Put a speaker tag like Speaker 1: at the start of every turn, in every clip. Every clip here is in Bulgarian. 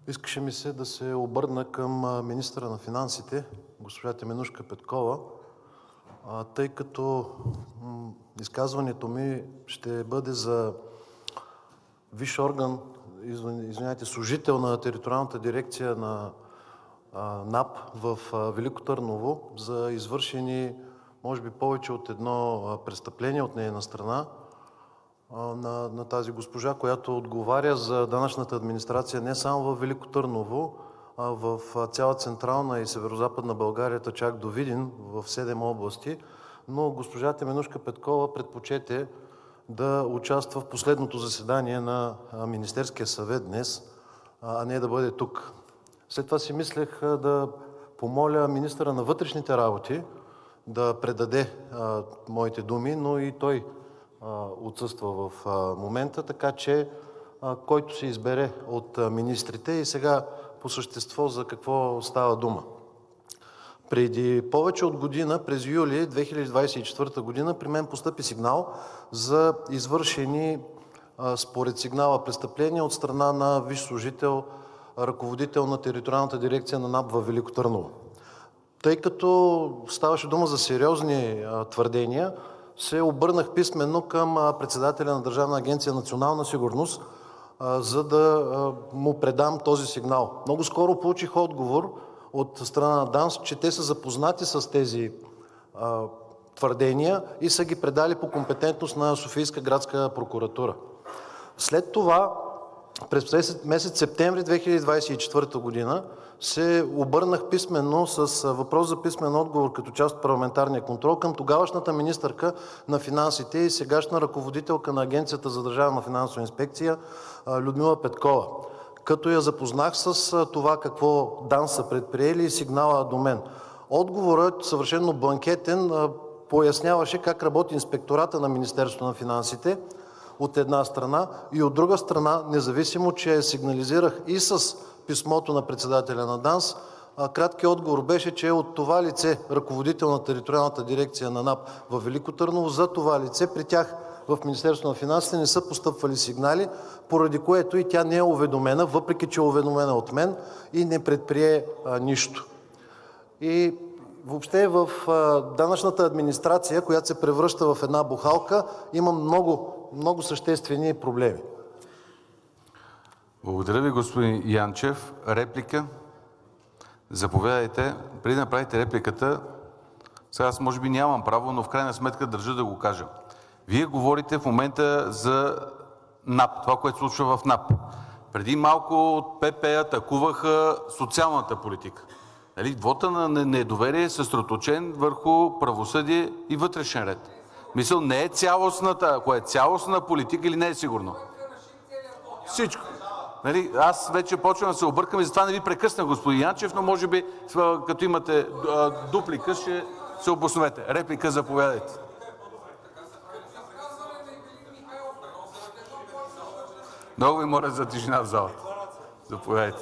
Speaker 1: Искаше ми се да се обърна към министъра на финансите, госпожа Теменужка Петкова, тъй като изказването ми ще бъде за висш орган, служител на териториалната дирекция на НАП в Велико Търново за извършени, може би, повече от едно престъпление от нейна страна на тази госпожа, която отговаря за данъчната администрация не само във Велико Търново, а в цяла Централна и Северозападна България, чак до Видин, в 7 области. Но госпожа Теменужка Петкова предпочете да участва в последното заседание на Министерския съвет днес, а не да бъде тук. След това си мислех да помоля министъра на вътрешните работи да предаде моите думи, но и той отсъства в момента, така че който се избере от министрите. И сега по същество за какво става дума. Преди повече от година, през юли 2024 година, при мен постъпи сигнал за извършени според сигнала престъпления от страна на висш служител, ръководител на териториалната дирекция на НАП във Велико Търново. Тъй като ставаше дума за сериозни твърдения, се обърнах писменно към председателя на Държавна агенция „Национална сигурност“, за да му предам този сигнал. Много скоро получих отговор от страна на ДАНС, че те са запознати с тези твърдения и са ги предали по компетентност на Софийска градска прокуратура. След това, през месец септември 2024 година, се обърнах писменно с въпрос за писмен отговор като част от парламентарния контрол към тогавашната министърка на финансите и сегашна ръководителка на Агенцията за държавна финансова инспекция Людмила Петкова, като я запознах с това какво ДАНС са предприели и сигнала до мен. Отговорът, съвършено бланкетен, поясняваше как работи инспектората на Министерството на финансите от една страна и от друга страна, независимо че сигнализирах и с писмото на председателя на ДАНС, краткият отговор беше, че от това лице, ръководител на териториалната дирекция на НАП във Велико Търново, за това лице при тях в Министерството на финансите не са постъпвали сигнали, поради което и тя не е уведомена, въпреки че е уведомена от мен и не предприе нищо. И въобще в данъчната администрация, която се превръща в една бухалка, има много съществени проблеми.
Speaker 2: Благодаря ви, господин Янчев. Реплика? Заповядайте. Преди да направите репликата, сега аз може би нямам право, но в крайна сметка държа да го кажа. Вие говорите в момента за НАП, това, което се случва в НАП. Преди малко от ПП атакуваха социалната политика. Вота на недоверие е съсредоточен върху правосъдие и вътрешен ред. Мисъл, не е цялостната, ако е цялостна политика или не е сигурно. Всичко. Аз вече почвам да се объркам и затова не ви прекъсна, господин Янчев, но може би като имате дуплика ще се обосновете. Реплика, заповядайте. Много ви моля за тишина в залата. Заповядайте.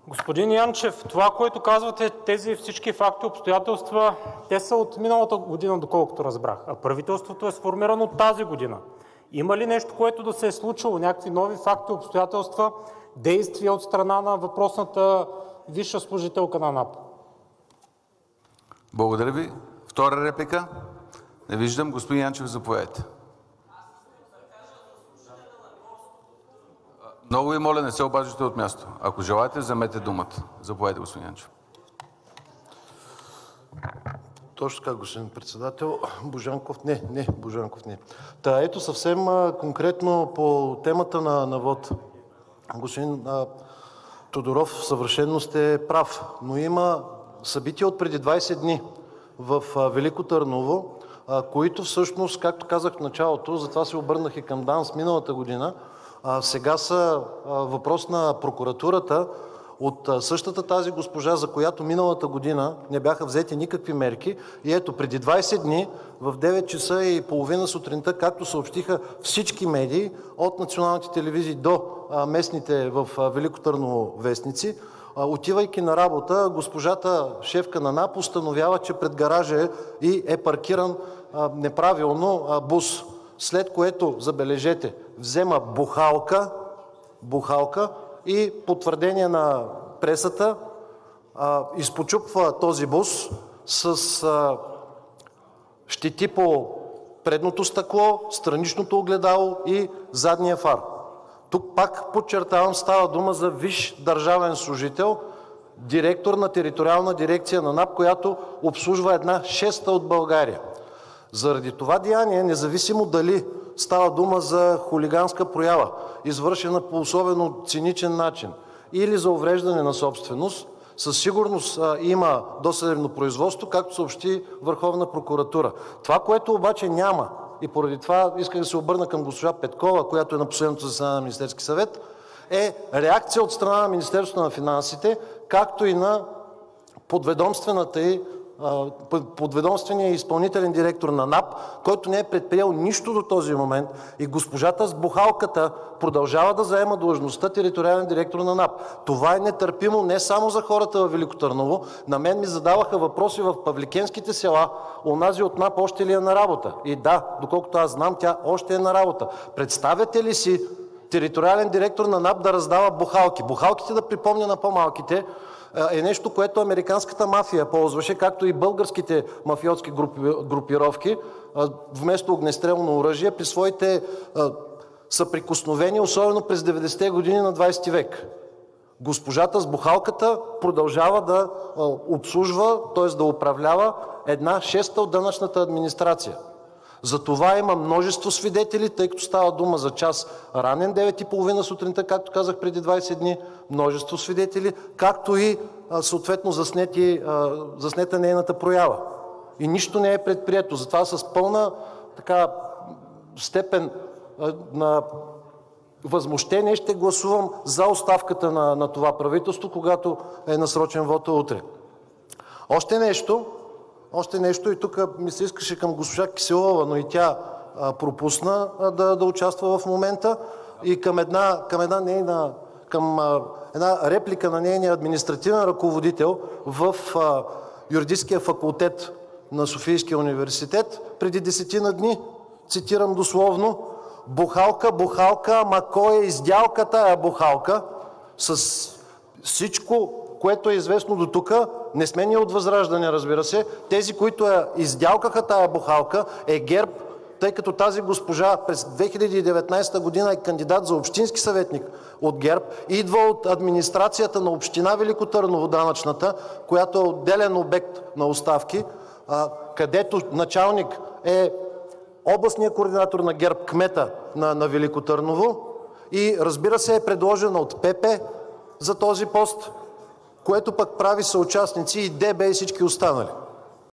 Speaker 3: Господин Янчев, това, което казвате, тези всички факти, обстоятелства, те са от миналата година, доколкото разбрах, а правителството е сформирано тази година. Има ли нещо, което да се е случило, някакви нови факти, обстоятелства, действия от страна на въпросната висша служителка на НАП?
Speaker 2: Благодаря ви. Втора реплика? Не виждам. Господин Янчев, заповядайте. Много ви моля, не се обаждате от място. Ако желаете, вземете думата. Заповядайте, господин Янчев.
Speaker 1: Точно така, господин председател. Божанков не. Божанков не. Ето съвсем конкретно по темата на ВОТ. Господин Тодоров, съвършено сте прав, но има събития от преди 20 дни в Велико Търново, които всъщност, както казах в началото, затова се обърнах и към ДАНС миналата година, сега са въпрос на прокуратурата от същата тази госпожа, за която миналата година не бяха взети никакви мерки. И ето, преди 20 дни в 9 часа и половина сутринта, както съобщиха всички медии, от националните телевизии до местните в Велико Търново вестници, отивайки на работа, госпожата шефка на НАП установява, че пред гаража и е паркиран неправилно бус след което, забележете, взема бухалка и потвърдение на пресата изпочупва този бус с щети по предното стъкло, страничното огледало и задния фар. Тук пак подчертавам, става дума за висш държавен служител, директор на териториална дирекция на НАП, която обслужва 1/6 от България. Заради това деяние, независимо дали става дума за хулиганска проява, извършена по особено циничен начин, или за увреждане на собственост, със сигурност има досъдебно производство, както съобщи Върховна прокуратура. Това, което обаче няма, и поради това исках да се обърна към госпожа Петкова, която е на последното заседание на Министерския съвет, е реакция от страна на Министерството на финансите, както и на подведомствения изпълнителен директор на НАП, който не е предприел нищо до този момент, и госпожата с бухалката продължава да заема длъжността териториален директор на НАП. Това е нетърпимо не само за хората във Велико Търново. На мен ми задаваха въпроси в павликенските села, онази от НАП още ли е на работа? И да, доколкото аз знам, тя още е на работа. Представяте ли си териториален директор на НАП да раздава бухалки? Бухалките, да припомня на по-малките, е нещо, което американската мафия ползваше, както и българските мафиотски групировки, вместо огнестрелно оръжие при своите съприкосновения, особено през 90-те години на 20 век. Госпожата с бухалката продължава да обслужва, т.е. да управлява 1/6 от данъчната администрация. За това има множество свидетели, тъй като става дума за час ранен, 9:30 сутринта, както казах преди 20 дни, множество свидетели, както и съответно заснета нейната проява. И нищо не е предприето. Затова с пълна степен на възмущение ще гласувам за оставката на това правителство, когато е насрочен вота утре. Още нещо, и тук ми се искаше към госпожа Киселова, но и тя пропусна да участва в момента, и към една реплика на нейния административен ръководител в юридическия факултет на Софийския университет преди 10 дни, цитирам дословно: бухалка, ама кой е издялка тая бухалка? С всичко, което е известно до тук, не сме ние от ВЪЗРАЖДАНЕ, разбира се. Тези, които издялкаха тая бухалка, е ГЕРБ, тъй като тази госпожа през 2019 година е кандидат за общински съветник от ГЕРБ, идва от администрацията на община Велико Търново, данъчната, която е отделен обект на оставки, където началник е областният координатор на ГЕРБ, кмета на Велико Търново, и разбира се е предложена от ПП за този пост, което пък прави съучастници и ДБ и всички останали.